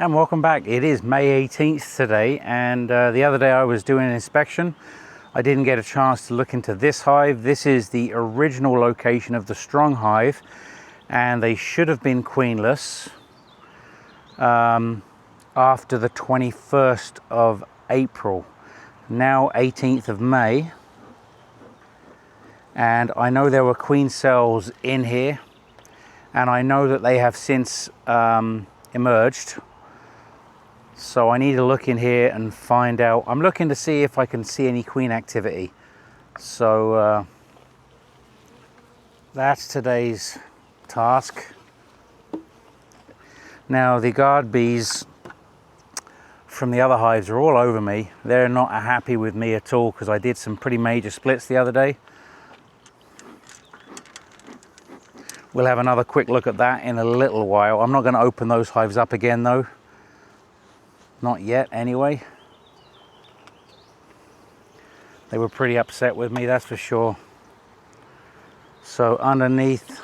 And welcome back. It is May 18th today, and the other day I was doing an inspection. I didn't get a chance to look into this hive. This is the original location of the strong hive, and they should have been queenless after the 21st of April. Now 18th of May, and I know there were queen cells in here, and I know that they have since emerged. So I need to look in here and find out. I'm looking to see if I can see any queen activity. So that's today's task. Now the guard bees from the other hives are all over me. They're not happy with me at all because I did some pretty major splits the other day. We'll have another quick look at that in a little while. I'm not going to open those hives up again though. Not yet, anyway. They were pretty upset with me, that's for sure. So underneath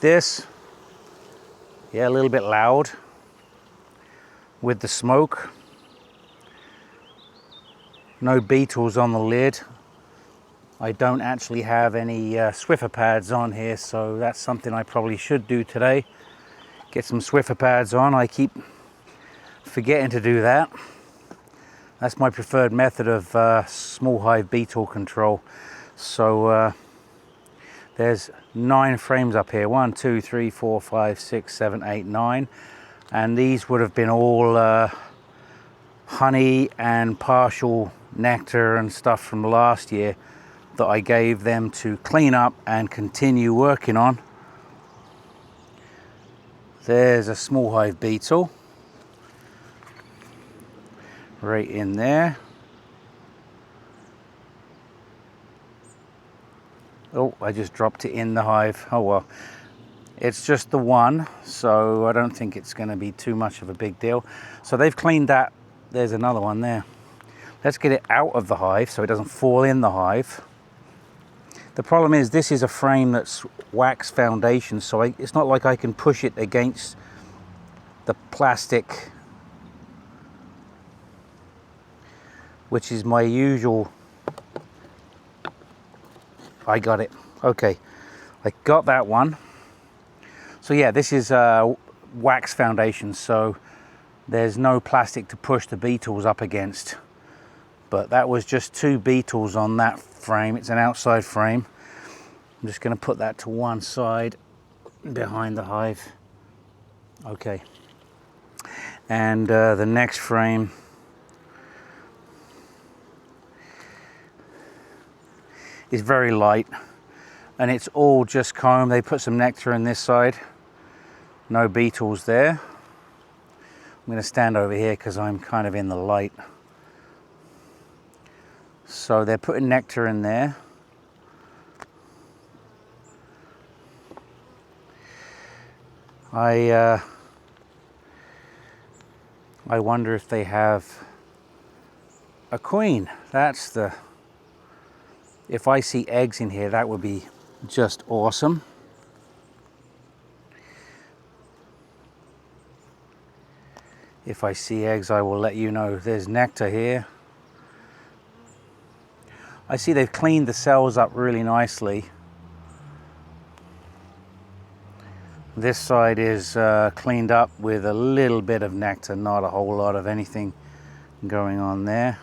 this, yeah, a little bit loud with the smoke. No beetles on the lid. I don't actually have any Swiffer pads on here, so that's something I probably should do today. Get some Swiffer pads on. I keep forgetting to do that. That's my preferred method of small hive beetle control. So there's 9 frames up here. 1, 2, 3, 4, 5, 6, 7, 8, 9. And these would have been all honey and partial nectar and stuff from last year that I gave them to clean up and continue working on. There's a small hive beetle right in there. Oh, I just dropped it in the hive. Oh well, it's just the one, so I don't think it's going to be too much of a big deal. So they've cleaned that. There's another one there. Let's get it out of the hive so it doesn't fall in the hive. The problem is this is a frame that's wax foundation, so it's not like I can push it against the plastic, which is my usual. I got it. Okay, I got that one. So yeah, this is wax foundation, so there's no plastic to push the beetles up against. But that was just 2 beetles on that frame. It's an outside frame. I'm just going to put that to one side behind the hive. Okay. And the next frame is very light, and it's all just comb. They put some nectar in this side. No beetles there. I'm going to stand over here because I'm kind of in the light. So they're putting nectar in there. I wonder if they have a queen. That's the... If I see eggs in here, that would be just awesome. If I see eggs, I will let you know. There's nectar here. I see they've cleaned the cells up really nicely. This side is cleaned up with a little bit of nectar, not a whole lot of anything going on there.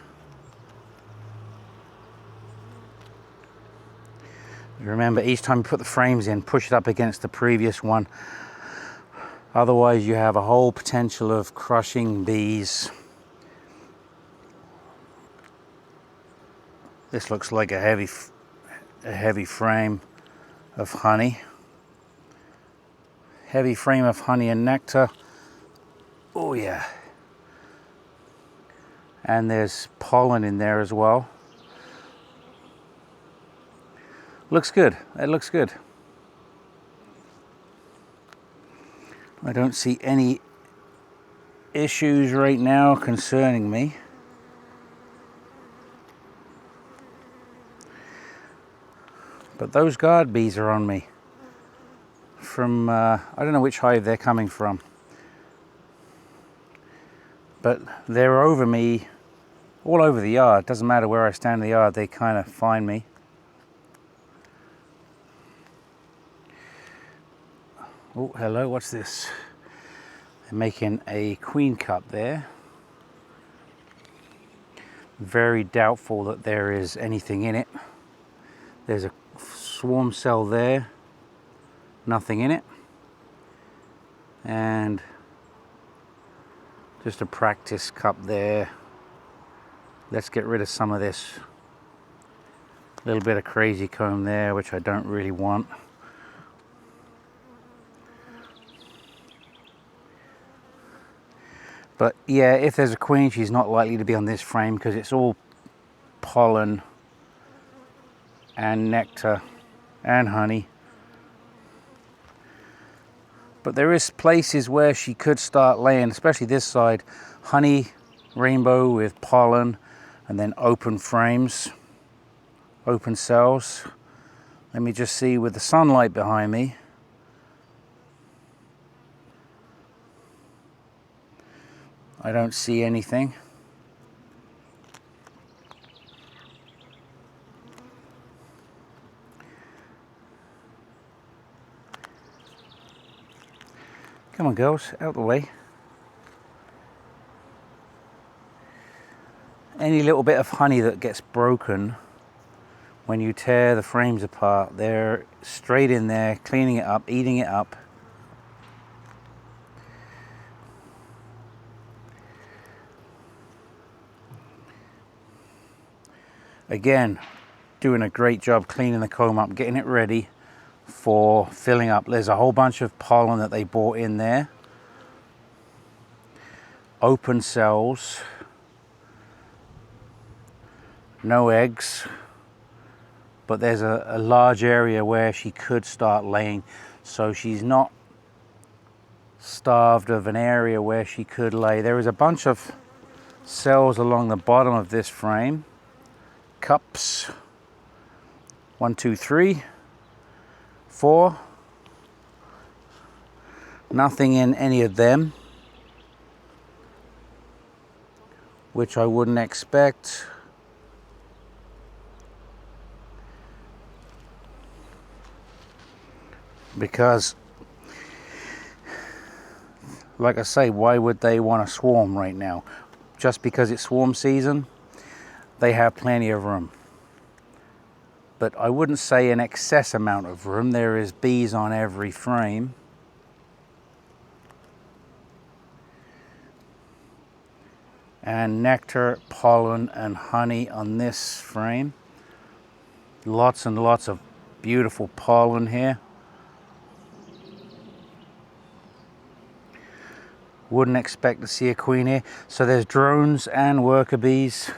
Remember, each time you put the frames in, push it up against the previous one. Otherwise, you have a whole potential of crushing bees. This looks like a heavy frame of honey. Heavy frame of honey and nectar. Oh yeah. And there's pollen in there as well. Looks good. It looks good. I don't see any issues right now concerning me. But those guard bees are on me. from, I don't know which hive they're coming from, but they're over me all over the yard. Doesn't matter where I stand in the yard, they kind of find me. Oh, hello, what's this? They're making a queen cup there. Very doubtful that there is anything in it. There's a swarm cell there, nothing in it. And just a practice cup there. Let's get rid of some of this little bit of crazy comb there, which I don't really want. But yeah, if there's a queen, she's not likely to be on this frame because it's all pollen and nectar and honey. But there is places where she could start laying, especially this side, honey, rainbow with pollen, and then open frames, open cells. Let me just see with the sunlight behind me. I don't see anything. Come on, girls, out the way. Any little bit of honey that gets broken when you tear the frames apart, they're straight in there, cleaning it up, eating it up. Again, doing a great job cleaning the comb up, getting it ready for filling up. There's a whole bunch of pollen that they brought in there. Open cells. No eggs. But there's a large area where she could start laying. So she's not starved of an area where she could lay. There is a bunch of cells along the bottom of this frame. Cups. 1, 2, 3, 4. Nothing in any of them, which I wouldn't expect. Because, like I say, why would they want to swarm right now? Just because it's swarm season? They have plenty of room. But I wouldn't say an excess amount of room. There is bees on every frame. And nectar, pollen, and honey on this frame. Lots and lots of beautiful pollen here. Wouldn't expect to see a queen here. So there's drones and worker bees.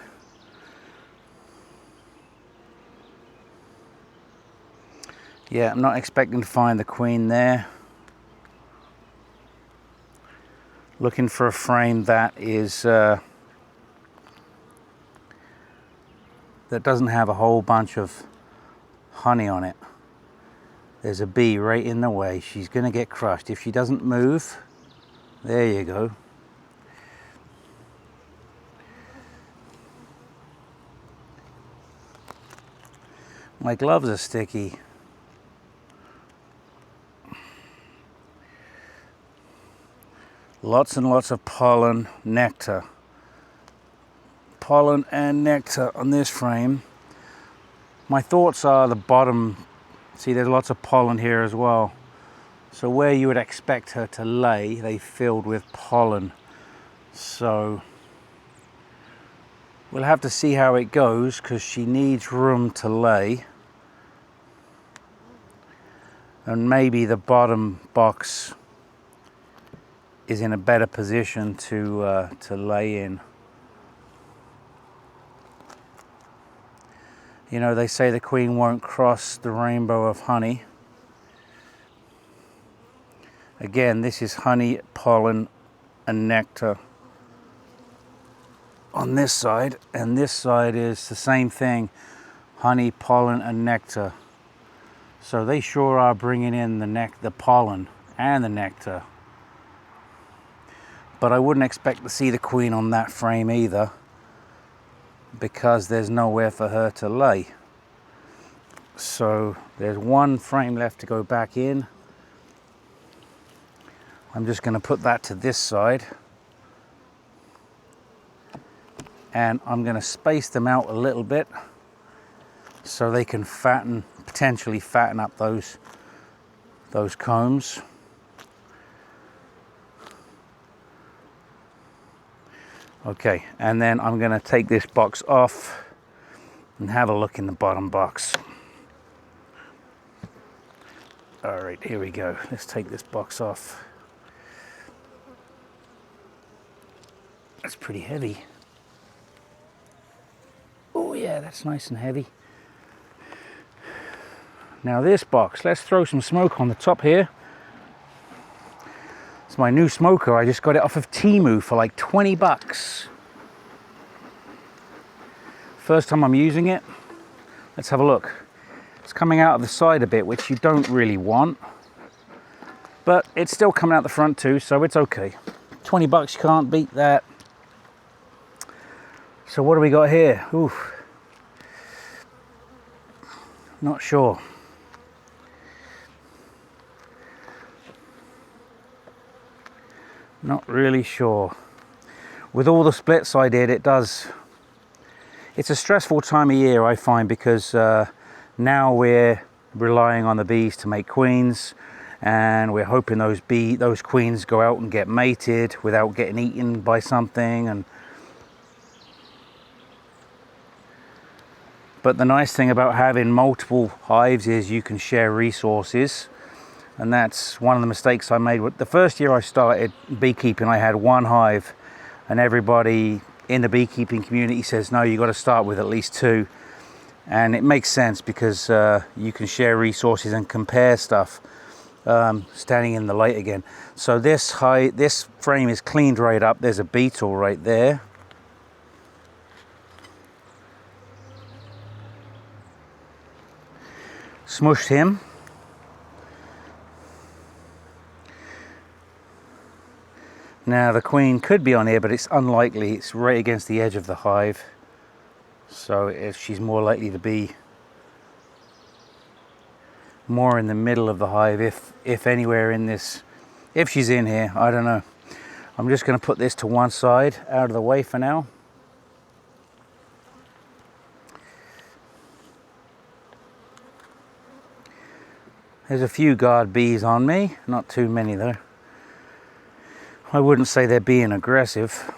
Yeah, I'm not expecting to find the queen there. Looking for a frame that is that doesn't have a whole bunch of honey on it. There's a bee right in the way. She's gonna get crushed if she doesn't move. There you go. My gloves are sticky. Lots and lots of pollen, nectar. Pollen and nectar on this frame. My thoughts are the bottom. See, there's lots of pollen here as well. So where you would expect her to lay, they filled with pollen. So we'll have to see how it goes because she needs room to lay. And maybe the bottom box is in a better position to lay in. You know, they say the queen won't cross the rainbow of honey. Again, this is honey, pollen, and nectar on this side, and this side is the same thing, honey, pollen, and nectar. So they sure are bringing in the pollen and the nectar. But I wouldn't expect to see the queen on that frame either, because there's nowhere for her to lay. So there's one frame left to go back in. I'm just going to put that to this side, and I'm going to space them out a little bit so they can potentially fatten up those combs. Okay, and then I'm going to take this box off and have a look in the bottom box. All right, here we go. Let's take this box off. That's pretty heavy. Oh yeah, that's nice and heavy. Now this box, let's throw some smoke on the top here. It's my new smoker. I just got it off of Temu for like 20 bucks. First time I'm using it. Let's have a look. It's coming out of the side a bit, which you don't really want. But it's still coming out the front too, so it's okay. 20 bucks, you can't beat that. So what do we got here? Oof. Not sure. Not really sure. With all the splits I did, it's a stressful time of year, I find, because now we're relying on the bees to make queens, and we're hoping those queens go out and get mated without getting eaten by something. But the nice thing about having multiple hives is you can share resources. And that's one of the mistakes I made. The first year I started beekeeping, I had one hive, and everybody in the beekeeping community says, no, you got to start with at least 2. And it makes sense, because you can share resources and compare stuff, standing in the light again. So this frame is cleaned right up. There's a beetle right there. Smushed him. Now the queen could be on here, but it's unlikely. It's right against the edge of the hive, so she's more likely to be more in the middle of the hive, if anywhere in this. If she's in here, I don't know. I'm just going to put this to one side, out of the way for now. There's a few guard bees on me, not too many though. I wouldn't say they're being aggressive.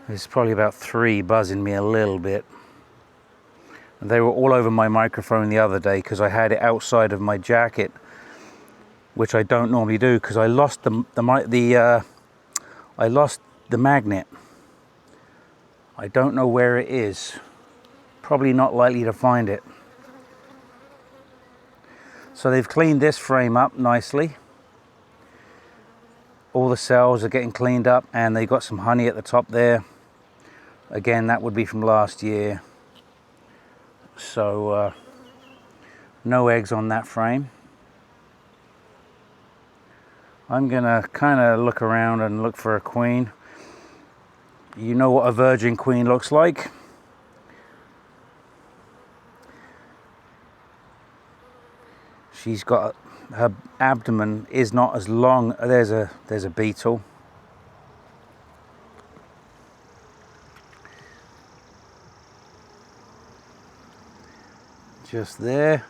There's probably about 3 buzzing me a little bit. They were all over my microphone the other day because I had it outside of my jacket, which I don't normally do, because I lost the magnet. I don't know where it is. Probably not likely to find it. So they've cleaned this frame up nicely. All the cells are getting cleaned up, and they got some honey at the top there. Again, that would be from last year. So no eggs on that frame. I'm gonna kind of look around and look for a queen. You know what a virgin queen looks like. She's got, her abdomen is not as long. There's a beetle. Just there.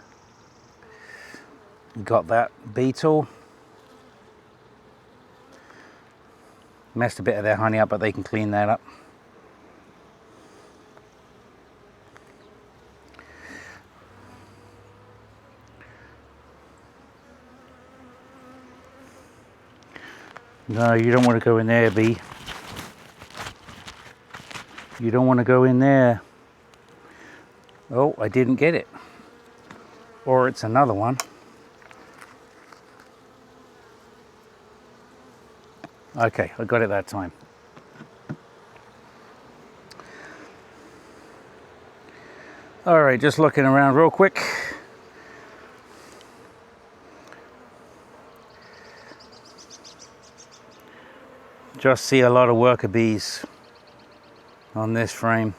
Got that beetle. Messed a bit of their honey up, but they can clean that up. No, you don't want to go in there, bee. You don't want to go in there. Oh, I didn't get it. Or it's another one. Okay, I got it that time. All right, just looking around real quick. Just see a lot of worker bees on this frame.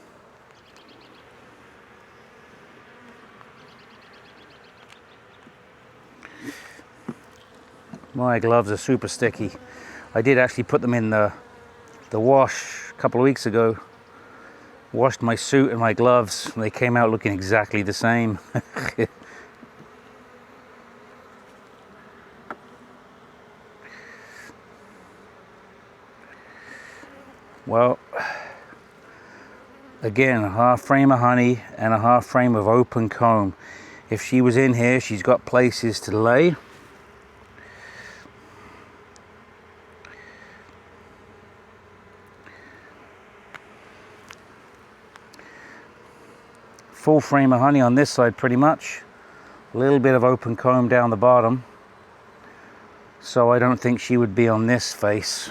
My gloves are super sticky. I did actually put them in the wash a couple of weeks ago. Washed my suit and my gloves, and they came out looking exactly the same. Well, again, a half frame of honey and a half frame of open comb. If she was in here, she's got places to lay. Full frame of honey on this side pretty much. A little bit of open comb down the bottom. So I don't think she would be on this face.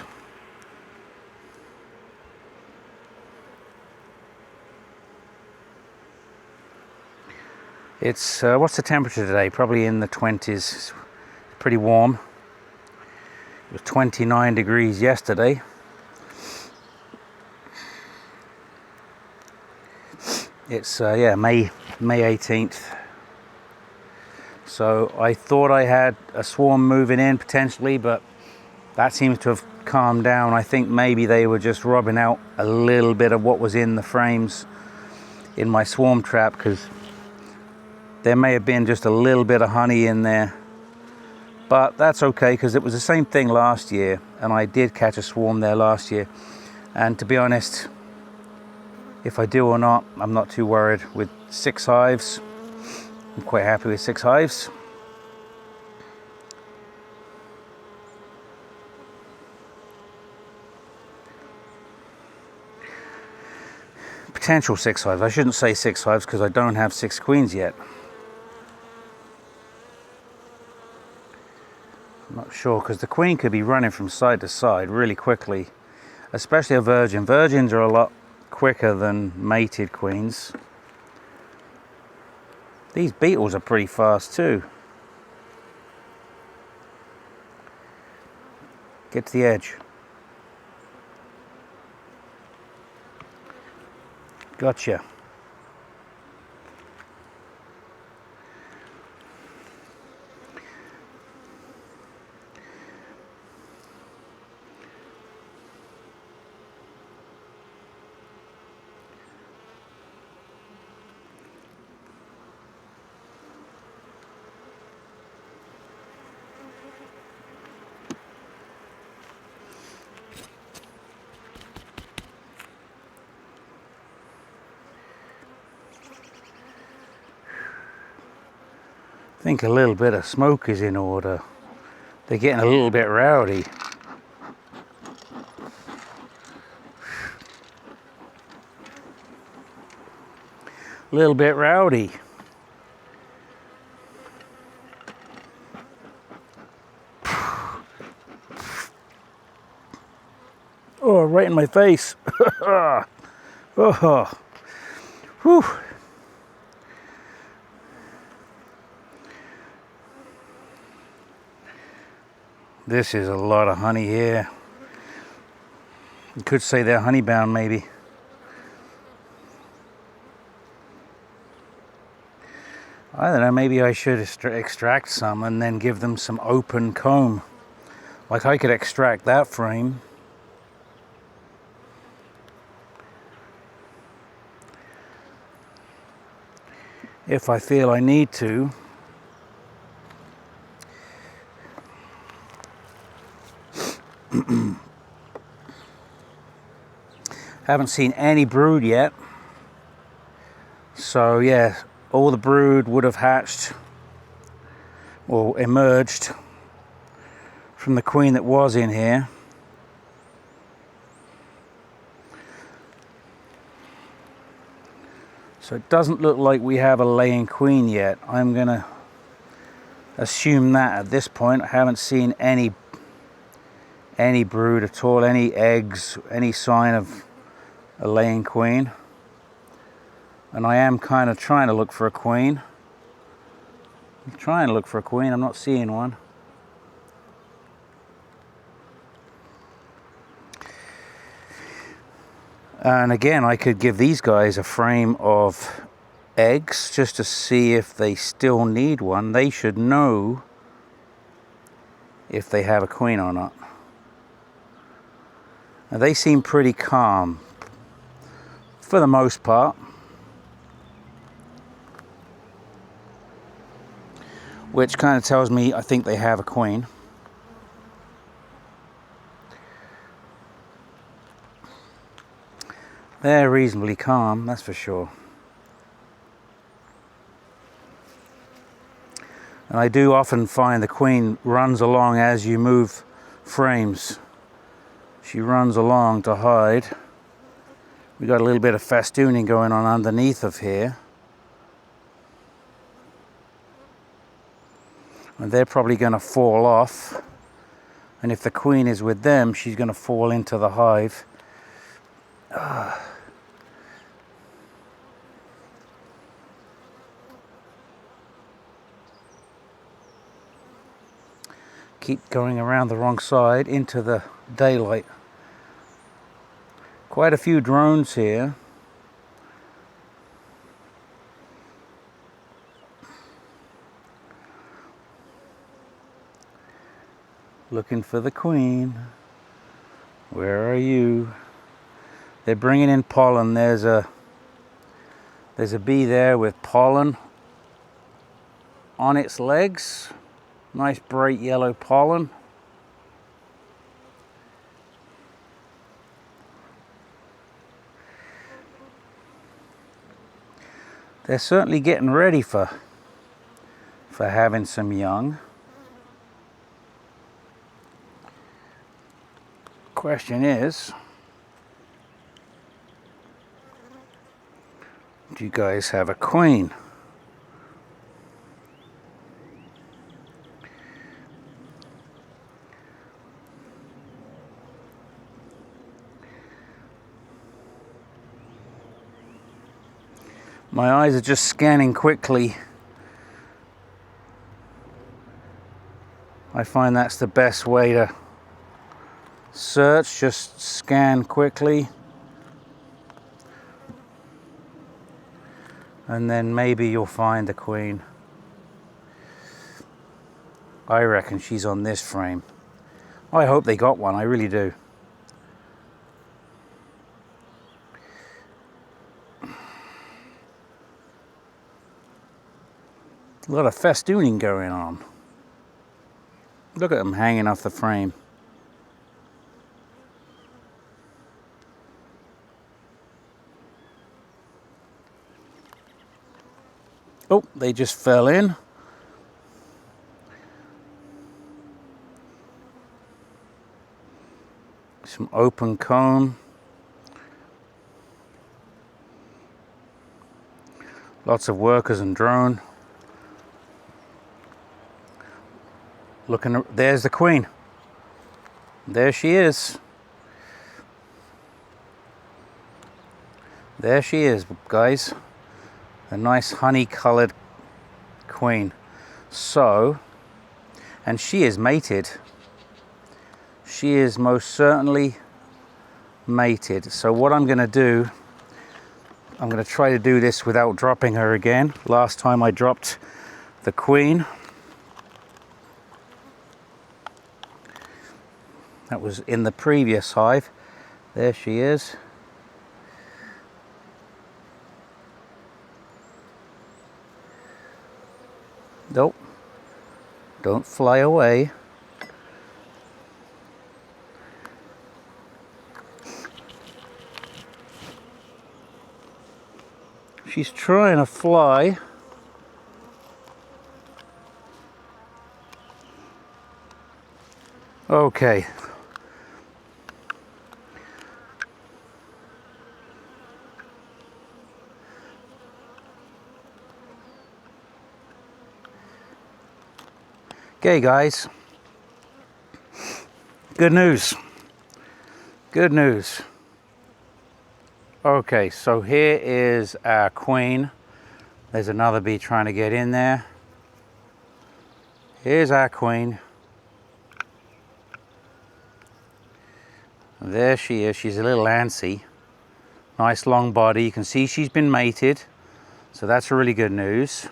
It's, what's the temperature today? Probably in the 20s. It's pretty warm. It was 29 degrees yesterday. It's, yeah, May 18th. So I thought I had a swarm moving in potentially, but that seems to have calmed down. I think maybe they were just rubbing out a little bit of what was in the frames in my swarm trap, because there may have been just a little bit of honey in there. But that's okay, because it was the same thing last year, and I did catch a swarm there last year. And to be honest, if I do or not, I'm not too worried. With 6 hives, I'm quite happy with 6 hives. Potential 6 hives. I shouldn't say 6 hives because I don't have 6 queens yet. I'm not sure, because the queen could be running from side to side really quickly, especially a virgin. Virgins are a lot quicker than mated queens. These beetles are pretty fast too. Get to the edge. Gotcha. I think a little bit of smoke is in order. They're getting a little bit rowdy. A little bit rowdy. Oh, right in my face. Oh, whew. This is a lot of honey here. You could say they're honey bound maybe. I don't know, maybe I should extract some and then give them some open comb. Like I could extract that frame. If I feel I need to. Haven't seen any brood yet. So yeah, all the brood would have hatched or emerged from the queen that was in here. So it doesn't look like we have a laying queen yet. I'm gonna assume that at this point. I haven't seen any brood at all, any eggs, any sign of a laying queen. And I am kind of trying to look for a queen. I'm trying to look for a queen, I'm not seeing one. And again, I could give these guys a frame of eggs just to see if they still need one. They should know if they have a queen or not. Now, they seem pretty calm for the most part, which kind of tells me I think they have a queen. They're reasonably calm, that's for sure. And I do often find the queen runs along as you move frames. She runs along to hide. We got a little bit of festooning going on underneath of here. And they're probably going to fall off. And if the queen is with them, she's going to fall into the hive. Keep going around the wrong side into the daylight. Quite a few drones here. Looking for the queen. Where are you? They're bringing in pollen. There's a bee there with pollen on its legs. Nice bright yellow pollen. They're certainly getting ready for having some young. Question is, do you guys have a queen? My eyes are just scanning quickly. I find that's the best way to search, just scan quickly. And then maybe you'll find the queen. I reckon she's on this frame. I hope they got one, I really do. A lot of festooning going on. Look at them hanging off the frame. Oh, they just fell in. Some open comb. Lots of workers and drone. Looking, there's the queen. There she is. There she is, guys. A nice honey-colored queen. So, and she is mated. She is most certainly mated. So what I'm going to do, I'm going to try to do this without dropping her again. Last time I dropped the queen. That was in the previous hive. There she is. Nope. Don't fly away. She's trying to fly. Okay. Okay, guys. Good news. Good news. Okay, so here is our queen. There's another bee trying to get in there. Here's our queen. There she is. She's a little antsy. Nice long body. You can see she's been mated, so that's really good news.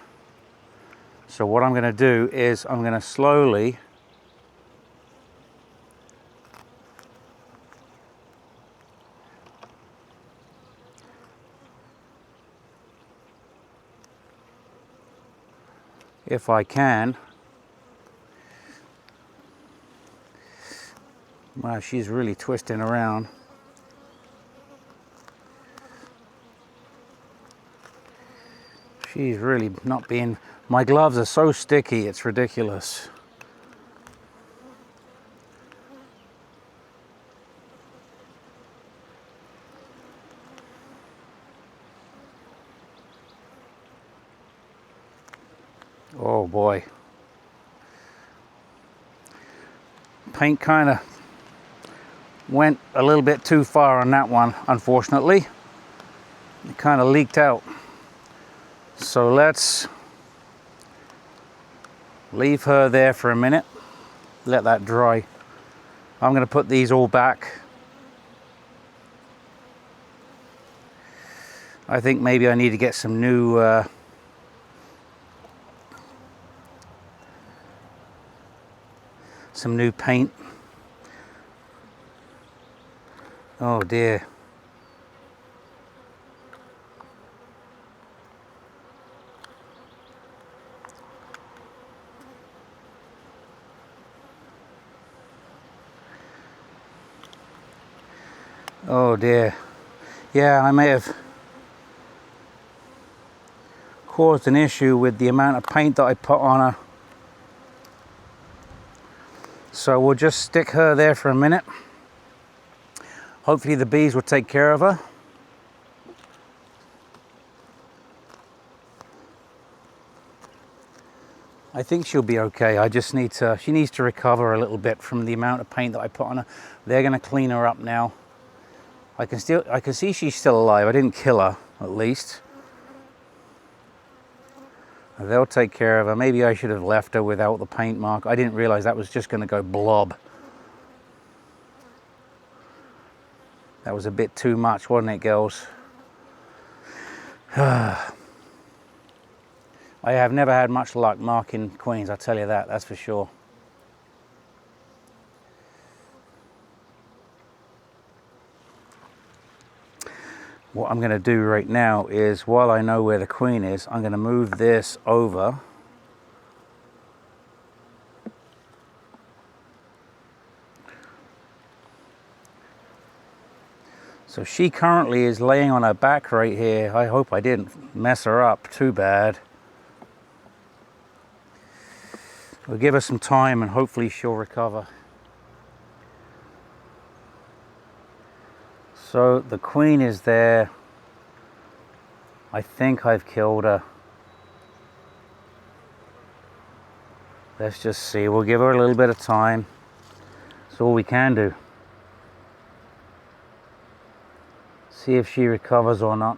So what I'm going to do is I'm going to slowly if I can. Wow, she's really twisting around. She's really not being... My gloves are so sticky, it's ridiculous. Oh boy. Paint kind of went a little bit too far on that one, unfortunately. It kind of leaked out. So let's leave her there for a minute, let that dry. I'm going to put these all back. I think maybe I need to get some new paint. Oh dear. Oh dear. Yeah, I may have caused an issue with the amount of paint that I put on her. So we'll just stick her there for a minute. Hopefully the bees will take care of her. I think she'll be okay. I just need to, she needs to recover a little bit from the amount of paint that I put on her. They're going to clean her up now. I can see she's still alive. I didn't kill her, at least. They'll take care of her. Maybe I should have left her without the paint mark. I didn't realize that was just going to go blob. That was a bit too much, wasn't it, girls? I have never had much luck marking queens, I'll tell you that, that's for sure. What I'm going to do right now is, while I know where the queen is, I'm going to move this over. So she currently is laying on her back right here. I hope I didn't mess her up too bad. We'll give her some time and hopefully she'll recover. So the queen is there. I think I've killed her. Let's just see. We'll give her a little bit of time. That's all we can do. See if she recovers or not.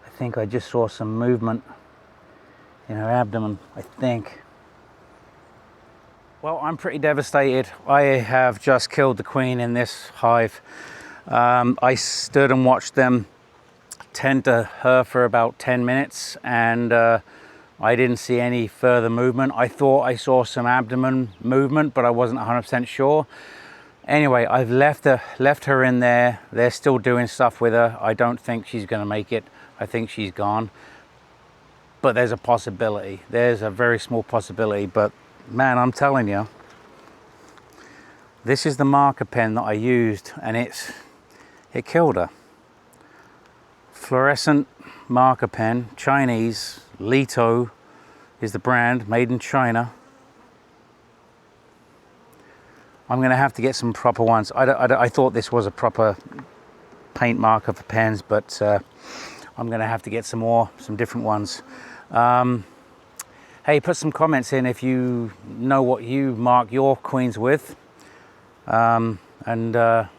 I think I just saw some movement in her abdomen, I think. Well, I'm pretty devastated. I have just killed the queen in this hive. I stood and watched them tend to her for about 10 minutes and I didn't see any further movement. I thought I saw some abdomen movement, but I wasn't 100% sure. Anyway, I've left her in there. They're still doing stuff with her. I don't think she's going to make it. I think she's gone. But there's a possibility. There's a very small possibility, but man, I'm telling you, this is the marker pen that I used and it killed her. Fluorescent marker pen, Chinese, Lito is the brand, made in China. I'm going to have to get some proper ones. I thought this was a proper paint marker for pens, but I'm going to have to get some different ones. Hey, put some comments in if you know what you mark your queens with, and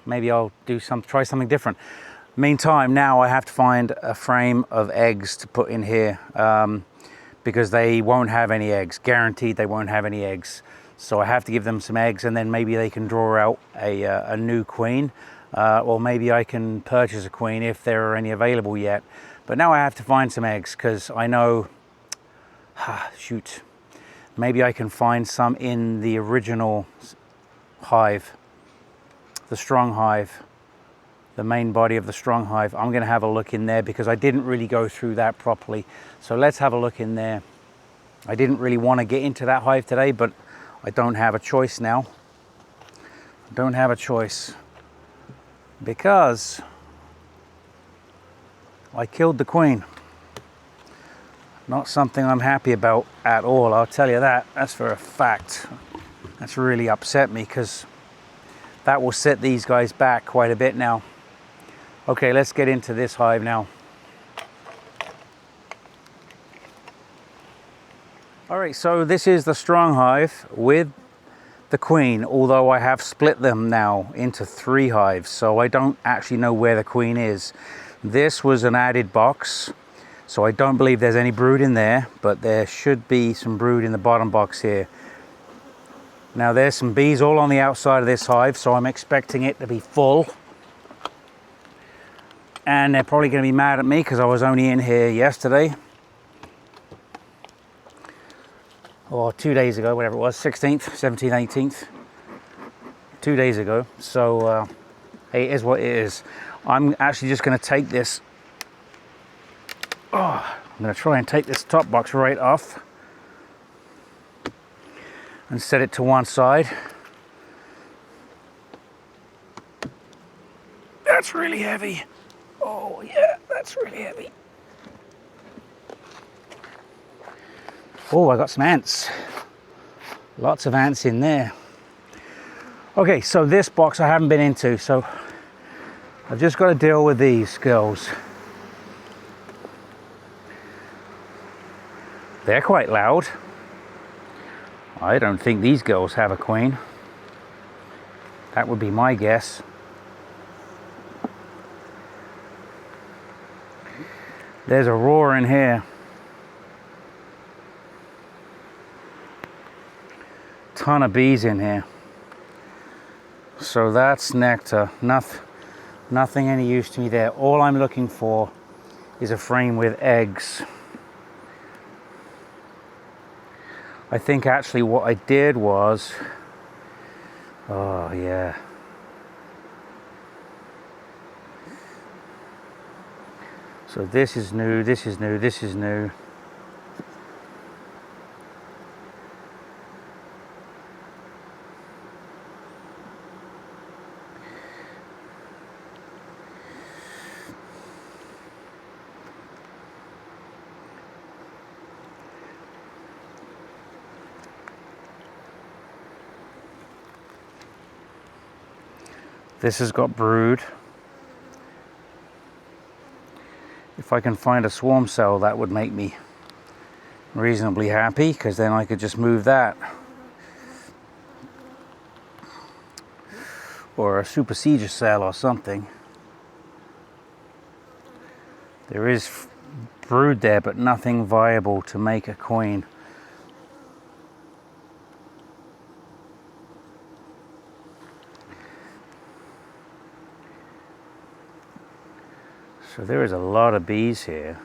maybe I'll try something different. Meantime, now I have to find a frame of eggs to put in here, because they won't have any eggs. Guaranteed they won't have any eggs. So I have to give them some eggs, and then maybe they can draw out a new queen. Or maybe I can purchase a queen if there are any available yet. But now I have to find some eggs, because I know, shoot, maybe I can find some in the original hive, the strong hive, the main body of the strong hive. I'm going to have a look in there because I didn't really go through that properly. So let's have a look in there. I didn't really want to get into that hive today, but I don't have a choice now. I don't have a choice because I killed the queen. Not something I'm happy about at all, I'll tell you that. That's for a fact. That's really upset me because that will set these guys back quite a bit now. Okay, let's get into this hive now. All right, so this is the strong hive with the queen, although I have split them now into 3 hives, so I don't actually know where the queen is. This was an added box, so I don't believe there's any brood in there, but there should be some brood in the bottom box here. Now there's some bees all on the outside of this hive, so I'm expecting it to be full. And they're probably going to be mad at me because I was only in here yesterday. Or 2 days ago, whatever it was, 16th, 17th, 18th. 2 days ago. So it is what it is. I'm actually just going to take this. I'm going to try and take this top box right off and set it to one side. That's really heavy. Oh yeah, that's really heavy. Oh, I got some ants. Lots of ants in there. Okay, so this box I haven't been into, so I've just got to deal with these girls. They're quite loud. I don't think these girls have a queen. That would be my guess. There's a roar in here. Ton of bees in here. So that's nectar. Nothing any use to me there. All I'm looking for is a frame with eggs. I think actually what I did was, oh yeah. So this is new, this is new, this is new. This has got brood. If I can find a swarm cell, that would make me reasonably happy, because then I could just move that. Or a supersedure cell or something. There is brood there, but nothing viable to make a queen. So there is a lot of bees here.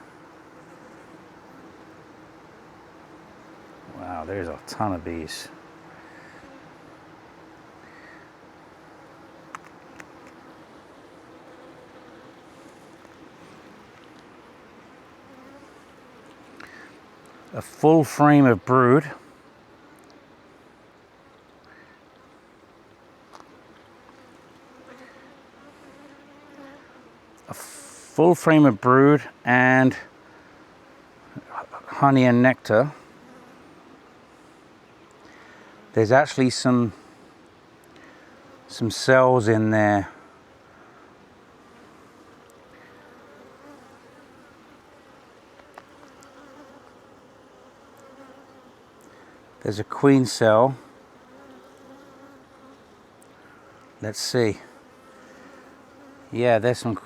Wow, there's a ton of bees. A full frame of brood. Full frame of brood and honey and nectar. There's actually some cells in there. There's a queen cell. Let's see. Yeah, there's some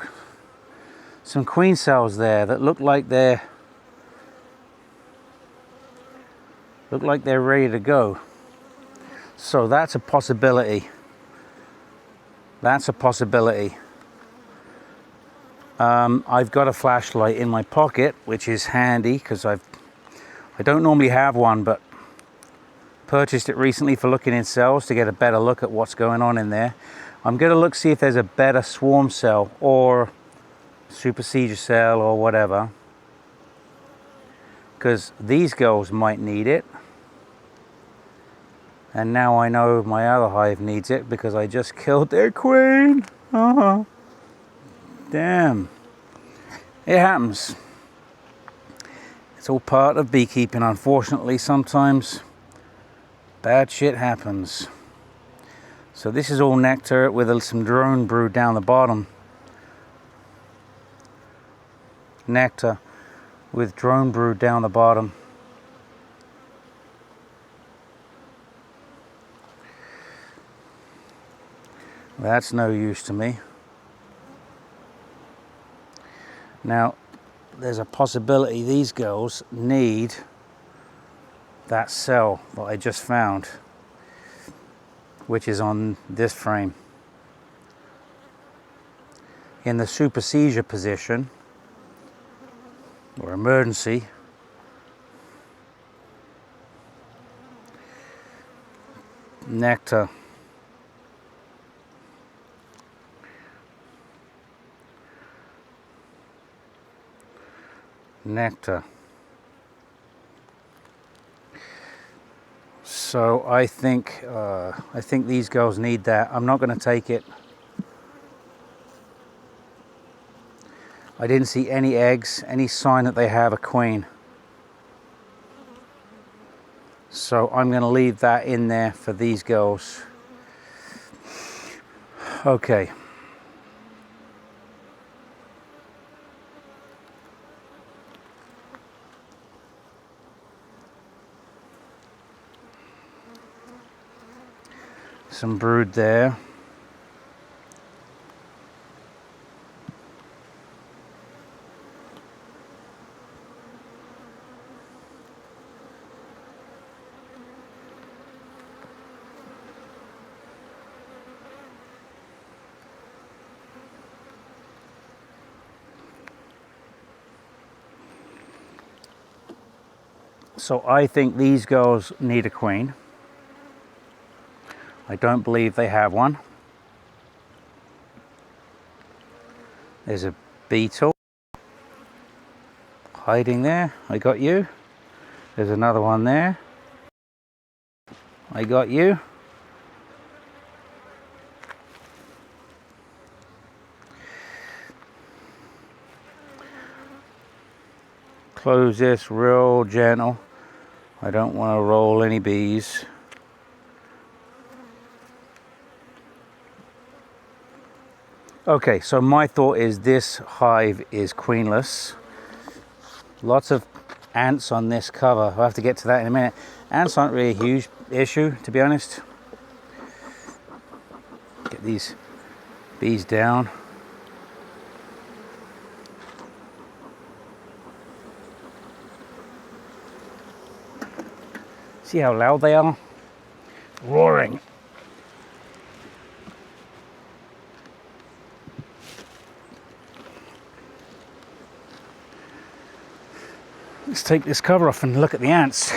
queen cells there that look like they're ready to go. So that's a possibility. That's a possibility. I've got a flashlight in my pocket, which is handy because I don't normally have one, but purchased it recently for looking in cells to get a better look at what's going on in there. I'm going to look, see if there's a better swarm cell or supersedure cell or whatever, because these girls might need it. And now I know my other hive needs it because I just killed their queen. Damn. It happens. It's all part of beekeeping, unfortunately. Sometimes bad shit happens. So this is all nectar with some drone brood down the bottom. Nectar with drone brood down the bottom. That's no use to me. Now, there's a possibility these girls need that cell that I just found, which is on this frame. In the supersedure position, or emergency, nectar. Nectar. So I think these girls need that. I'm not going to take it. I didn't see any eggs, any sign that they have a queen. So I'm going to leave that in there for these girls. Okay. Some brood there. So I think these girls need a queen. I don't believe they have one. There's a beetle hiding there. I got you. There's another one there. I got you. Close this real gentle. I don't want to roll any bees. Okay, so my thought is this hive is queenless. Lots of ants on this cover. I'll have to get to that in a minute. Ants aren't really a huge issue, to be honest. Get these bees down. See how loud they are? Roaring. Let's take this cover off and look at the ants.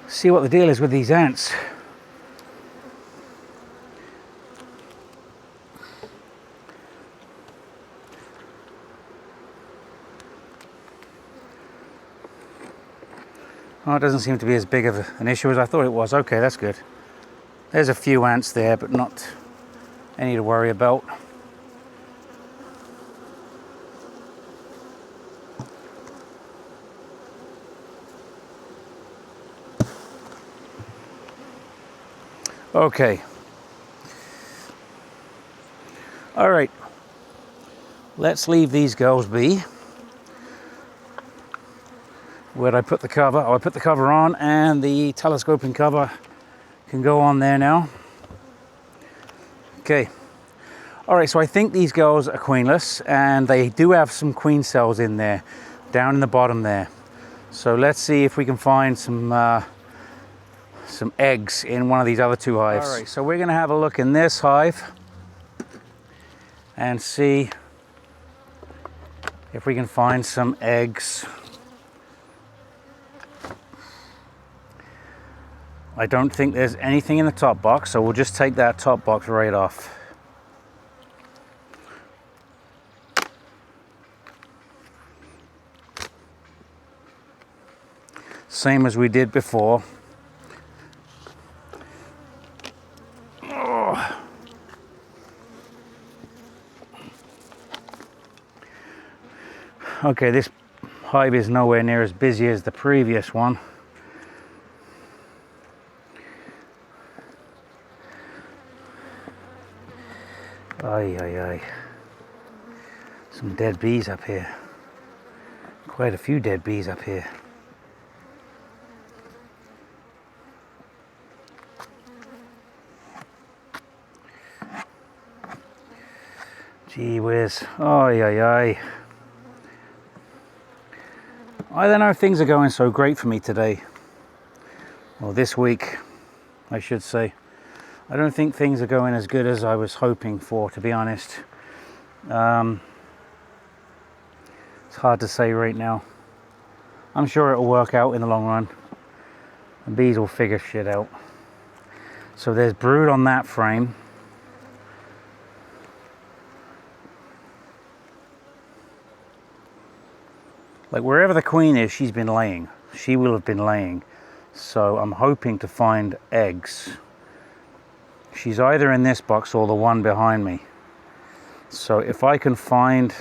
See what the deal is with these ants. Oh, it doesn't seem to be as big of an issue as I thought it was. Okay, that's good. There's a few ants there, but not any to worry about. Okay. All right. Let's leave these girls be. Where'd I put the cover? Oh, I put the cover on, and the telescoping cover can go on there now. Okay. All right, so I think these girls are queenless, and they do have some queen cells in there, down in the bottom there. So let's see if we can find some some eggs in one of these other two hives. All right, so we're going to have a look in this hive and see if we can find some eggs. I don't think there's anything in the top box, so we'll just take that top box right off. Same as we did before. Oh. Okay, this hive is nowhere near as busy as the previous one. Ay, ay, ay. Some dead bees up here. Quite a few dead bees up here. Gee whiz. Ay, ay, ay. I don't know if things are going so great for me today. Or this week, I should say. I don't think things are going as good as I was hoping for, to be honest. It's hard to say right now. I'm sure it'll work out in the long run. The bees will figure shit out. So there's brood on that frame. Like wherever the queen is, she's been laying. She will have been laying. So I'm hoping to find eggs. She's either in this box or the one behind me. So if I can find,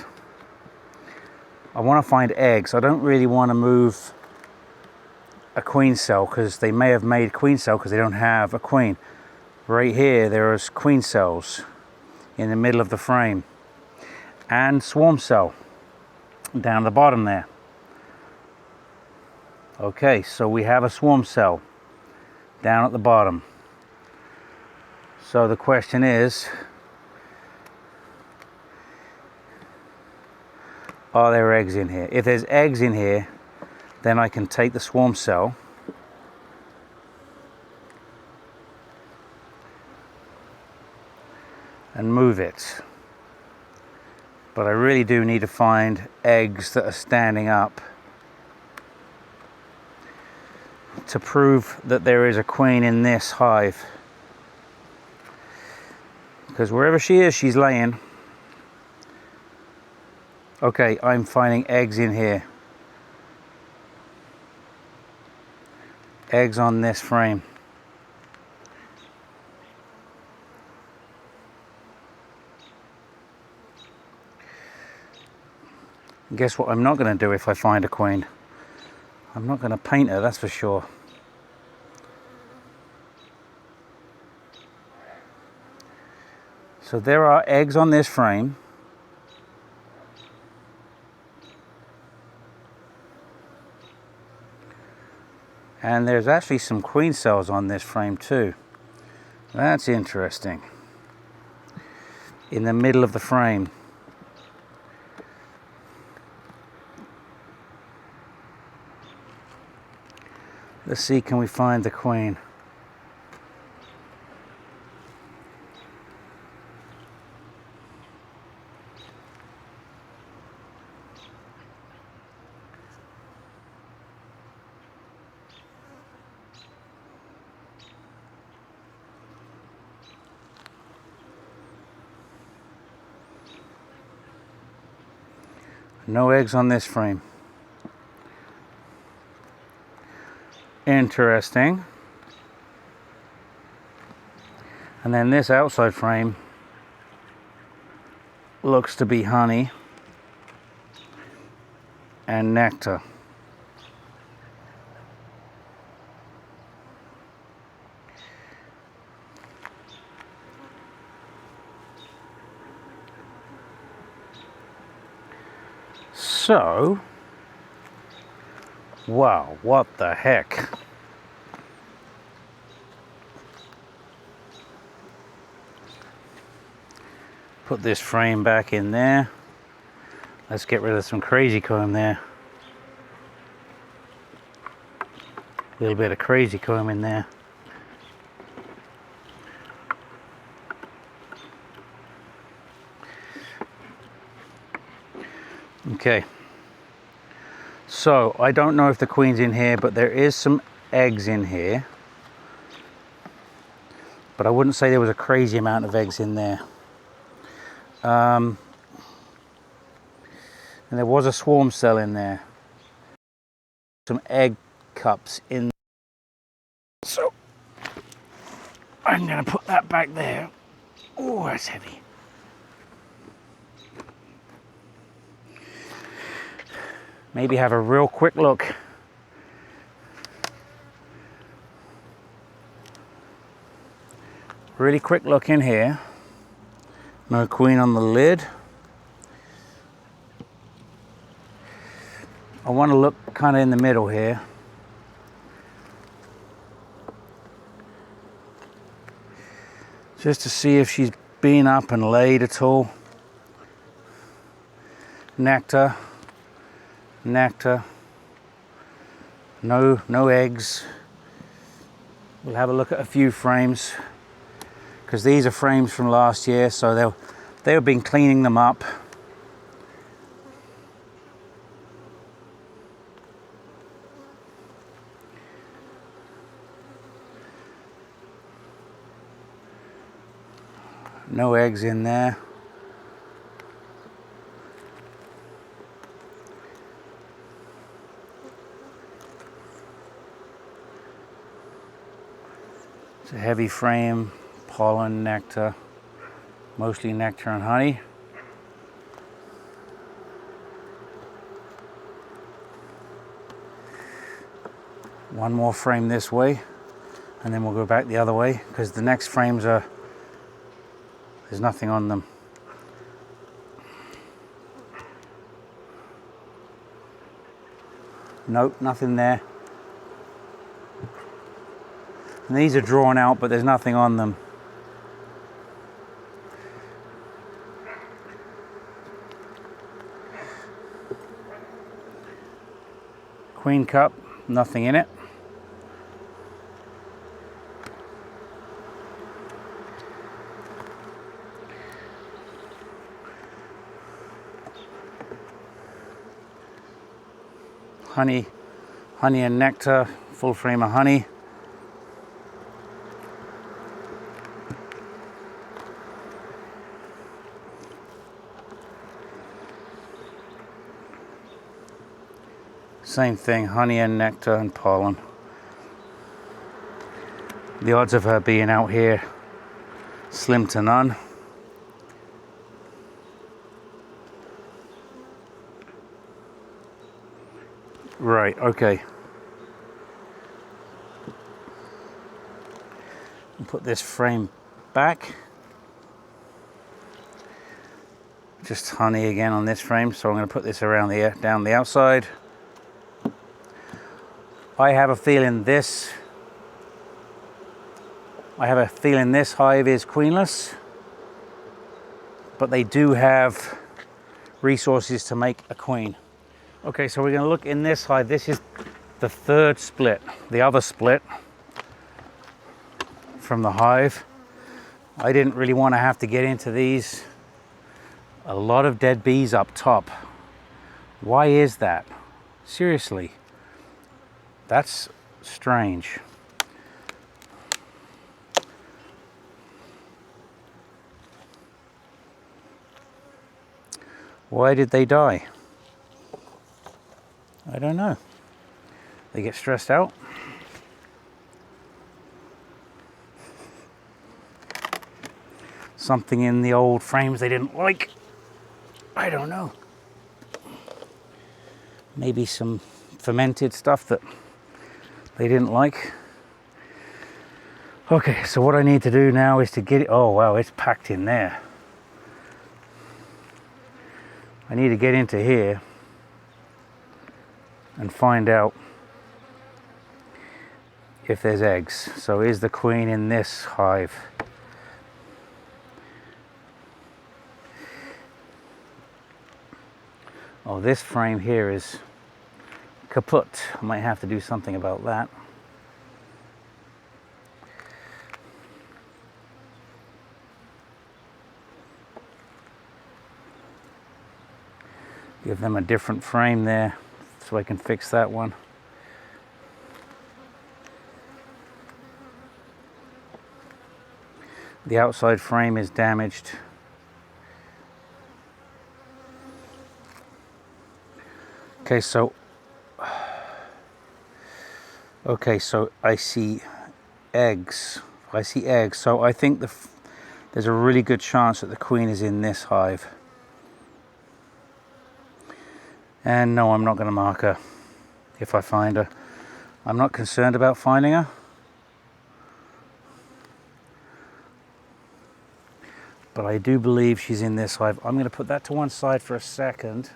I want to find eggs. I don't really want to move a queen cell because they may have made queen cell because they don't have a queen. Right here, there's queen cells in the middle of the frame and swarm cell down the bottom there. Okay, so we have a swarm cell down at the bottom. So the question is, are there eggs in here? If there's eggs in here, then I can take the swarm cell and move it. But I really do need to find eggs that are standing up to prove that there is a queen in this hive. Because wherever she is, she's laying. Okay, I'm finding eggs in here. Eggs on this frame. Guess what I'm not going to do if I find a queen? I'm not going to paint her, that's for sure. So there are eggs on this frame. And there's actually some queen cells on this frame too. That's interesting. In the middle of the frame. Let's see, can we find the queen? No eggs on this frame. Interesting. And then this outside frame looks to be honey and nectar. So, wow, what the heck? Put this frame back in there. Let's get rid of some crazy comb there. A little bit of crazy comb in there. Okay. So I don't know if the queen's in here, but there is some eggs in here. But I wouldn't say there was a crazy amount of eggs in there. And there was a swarm cell in there. Some egg cups in. So I'm going to put that back there. Oh, that's heavy. Maybe have a real quick look. Really quick look in here. No queen on the lid. I want to look kind of in the middle here. Just to see if she's been up and laid at all. Nectar. Nectar. No eggs. We'll have a look at a few frames, because these are frames from last year, so they've been cleaning them up. No eggs in there. It's a heavy frame, pollen, nectar, mostly nectar and honey. One more frame this way, and then we'll go back the other way, because the next frames there's nothing on them. Nope, nothing there. And these are drawn out, but there's nothing on them. Queen cup, nothing in it. Honey and nectar, full frame of honey. Same thing, honey and nectar and pollen. The odds of her being out here, slim to none. Right, okay. Put this frame back. Just honey again on this frame, so I'm going to put this around down the outside. I have a feeling this hive is queenless, but they do have resources to make a queen. Okay, so we're going to look in this hive. This is the third split, the other split from the hive. I didn't really want to have to get into these. A lot of dead bees up top. Why is that? Seriously, that's strange. Why did they die? I don't know. They get stressed out. Something in the old frames they didn't like. I don't know. Maybe some fermented stuff that they didn't like. Okay, so what I need to do now is to get it. Oh wow, it's packed in there. I need to get into here and find out if there's eggs. So is the queen in this hive? Oh, this frame here is kaput. I might have to do something about that. Give them a different frame there so I can fix that one. The outside frame is damaged. Okay, so I see eggs. So I think there's a really good chance that the queen is in this hive. And no, I'm not going to mark her if I find her. I'm not concerned about finding her. But I do believe she's in this hive. I'm going to put that to one side for a second.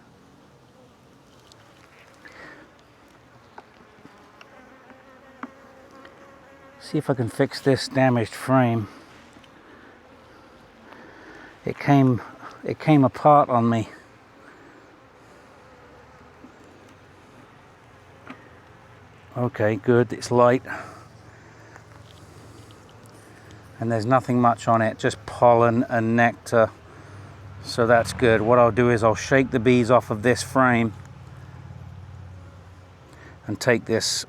See if I can fix this damaged frame. It came apart on me. Okay, good, it's light. And there's nothing much on it, just pollen and nectar. So that's good. What I'll do is I'll shake the bees off of this frame and take this.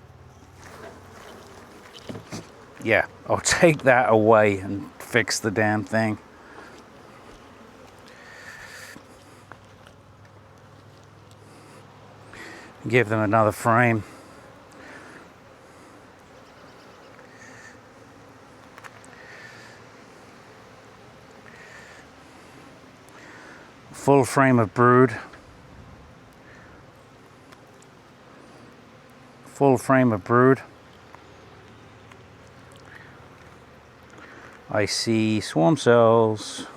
Yeah, I'll take that away and fix the damn thing. Give them another frame. Full frame of brood. Full frame of brood. I see swarm cells.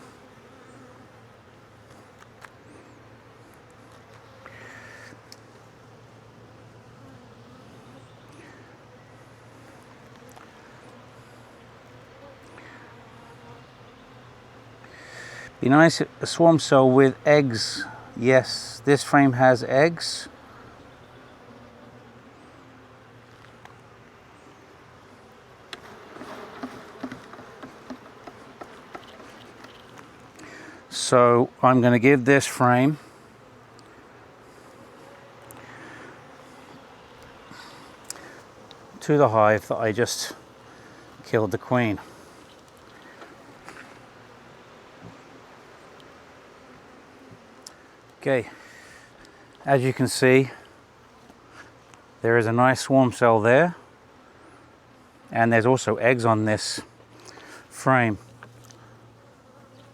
Be nice, a swarm cell with eggs. Yes, this frame has eggs. So I'm going to give this frame to the hive that I just killed the queen. Okay, as you can see, there is a nice swarm cell there, and there's also eggs on this frame,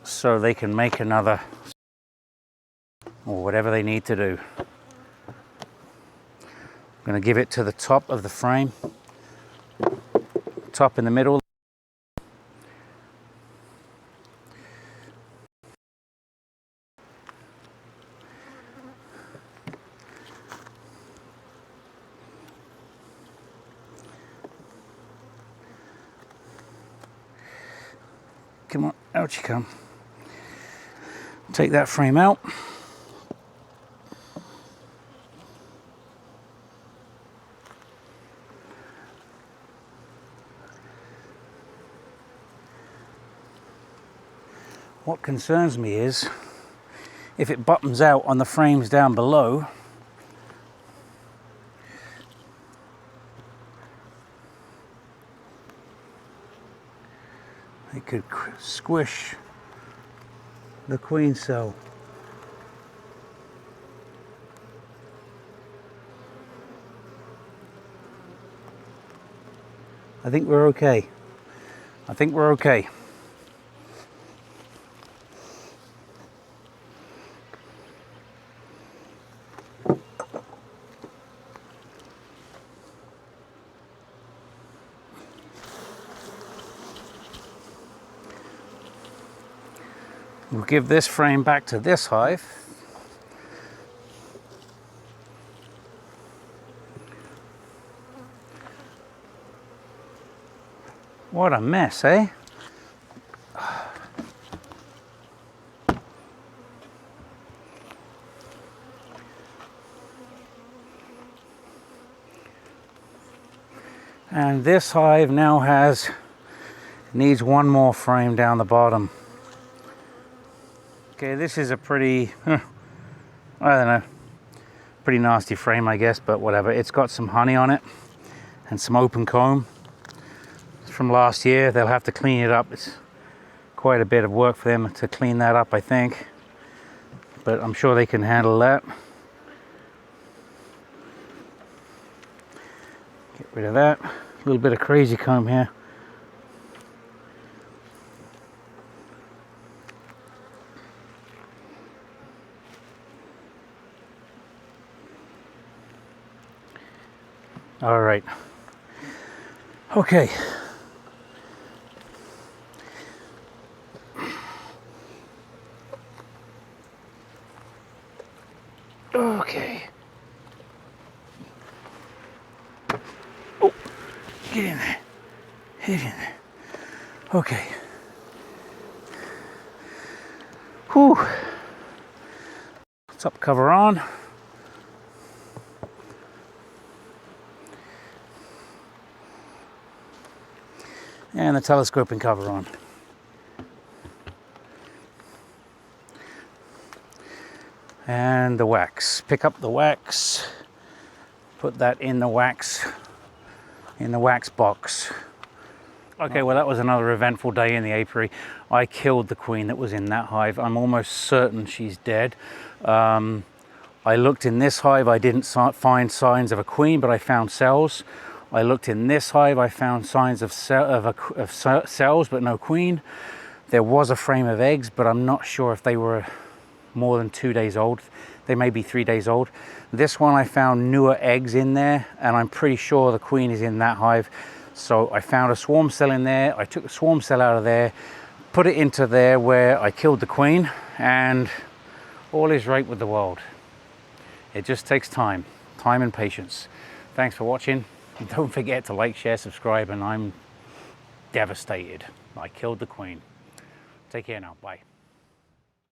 so they can make another or whatever they need to do. I'm going to give it to the top of the frame, top in the middle. Come on, out you come. Take that frame out. What concerns me is if it bottoms out on the frames down below, it could squish the queen cell. I think we're okay. I think we're okay. We'll give this frame back to this hive. What a mess, eh? And this hive now needs one more frame down the bottom. Okay, this is a pretty, I don't know, Pretty nasty frame, I guess, but whatever. It's got some honey on it and some open comb. It's from last year. They'll have to clean it up. It's quite a bit of work for them to clean that up, I think. But I'm sure they can handle that. Get rid of that. A little bit of crazy comb here. All right. Okay. Okay. Oh, get in there. Get in there. Okay. Whew. Top cover on. And the telescoping cover on. And the wax. Pick up the wax. Put that in the wax box. Okay, well that was another eventful day in the apiary. I killed the queen that was in that hive. I'm almost certain she's dead. I looked in this hive, I didn't find signs of a queen, but I found cells. I looked in this hive, I found signs of cells, but no queen. There was a frame of eggs, but I'm not sure if they were more than 2 days old. They may be 3 days old. This one I found newer eggs in there, and I'm pretty sure the queen is in that hive. So I found a swarm cell in there. I took the swarm cell out of there, put it into there where I killed the queen, and all is right with the world. It just takes time and patience. Thanks for watching. Don't forget to like, share, subscribe, and I'm devastated. I killed the queen. Take care now. Bye.